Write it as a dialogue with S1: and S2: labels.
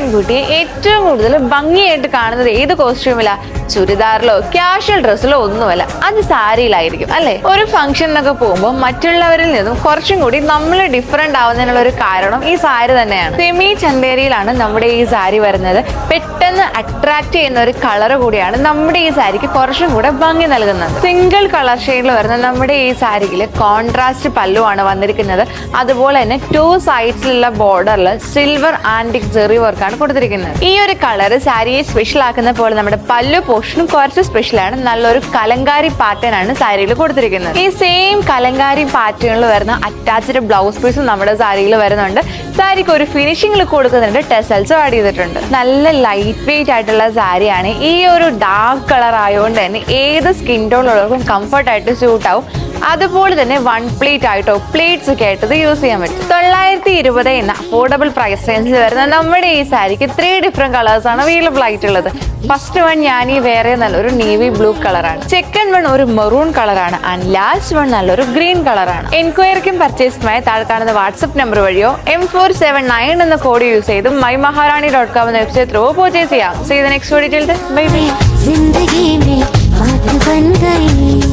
S1: പെൺകുട്ടിയെ ഏറ്റവും കൂടുതൽ ഭംഗിയായിട്ട് കാണുന്നത് ഏത് കോസ്റ്റ്യൂമിലാ? ചുരിദാറിലോ കാഷ്വൽ ഡ്രസ്സിലോ ഒന്നുമല്ല, അത് സാരിയിലായിരിക്കും അല്ലെ. ഒരു ഫംഗ്ഷനൊക്കെ പോകുമ്പോൾ മറ്റുള്ളവരിൽ നിന്നും കുറച്ചും കൂടി നമ്മൾ ഡിഫറെന്റ് ആവുന്നതിനുള്ള ഒരു കാരണം ഈ സാരി തന്നെയാണ്. സെമി ചന്തേരിയിലാണ് നമ്മുടെ ഈ സാരി വരുന്നത്. പെട്ടെന്ന് അട്രാക്ട് ചെയ്യുന്ന ഒരു കളർ കൂടിയാണ് നമ്മുടെ ഈ സാരിക്ക് കുറച്ചും കൂടെ ഭംഗി നൽകുന്നത്. സിംഗിൾ കളർ ഷെയ്ഡിൽ വരുന്ന നമ്മുടെ ഈ സാരിയിൽ കോൺട്രാസ്റ്റ് പല്ലുവാണ് വന്നിരിക്കുന്നത്. അതുപോലെ തന്നെ 2 സൈഡ്സിലുള്ള ബോർഡറിൽ സിൽവർ ആന്റിക് ജെറി വർക്കാണ് കൊടുത്തിരിക്കുന്നത്. ഈ ഒരു കളർ സാരിയെ സ്പെഷ്യൽ ആക്കുന്ന പോലെ നമ്മുടെ പല്ലു പോർഷനും കുറച്ച് സ്പെഷ്യലാണ്. നല്ലൊരു കലങ്കാരി പാറ്റേൺ ആണ് സാരിയിൽ കൊടുത്തിരിക്കുന്നത്. ഈ സെയിം കലങ്കാരി പാറ്റേണിൽ വരുന്ന അറ്റാച്ച്ഡ് ബ്ലൗസ് പീസും നമ്മുടെ സാരിയിൽ വരുന്നുണ്ട്. സാരിക്ക് ഒരു ഫിനിഷിംഗ് ലുക്ക് കൊടുക്കുന്നുണ്ട്. ടെസൽസും ആഡ് ചെയ്തിട്ടുണ്ട്. നല്ല ലൈറ്റ് വെയിറ്റ് ആയിട്ടുള്ള സാരിയാണ്. ഈ ഒരു ഡാർക്ക് കളർ ആയതുകൊണ്ട് തന്നെ ഏത് സ്കിൻ ടോണുള്ളവർക്കും കംഫർട്ട് ആയിട്ട് സ്യൂട്ട് ആവും. അതുപോലെ തന്നെ 1 പ്ലേറ്റ് ആയിട്ടോ പ്ലേറ്റ്സ് ഒക്കെ ആയിട്ട് ഇത് യൂസ് ചെയ്യാൻ പറ്റും. 920 എന്ന അഫോർഡബിൾ പ്രൈസ് റേഞ്ചിൽ വരുന്ന നമ്മുടെ ഈ സാരിക്ക് 3 ഡിഫറെന്റ് കളേഴ്സ് ആണ് അവൈലബിൾ ആയിട്ടുള്ളത്. ഫസ്റ്റ് വൺ ഞാനീ വേറെ നല്ലൊരു നേവി ബ്ലൂ കളറാണ്. സെക്കൻഡ് വൺ ഒരു മെറൂൺ കളറാണ്. ആൻഡ് ലാസ്റ്റ് വൺ നല്ലൊരു ഗ്രീൻ കളറാണ്. എൻക്വയറിക്കും പർച്ചേസിനുമായി താഴെ കാണുന്ന വാട്സ്ആപ്പ് നമ്പർ വഴിയോ M479 എന്ന കോഡ് യൂസ് ചെയ്തും mymaharani.com എന്ന വെബ്സൈറ്റ് ത്രൂ പർച്ചേസ് ചെയ്യാം. See you the next video. Bye bye.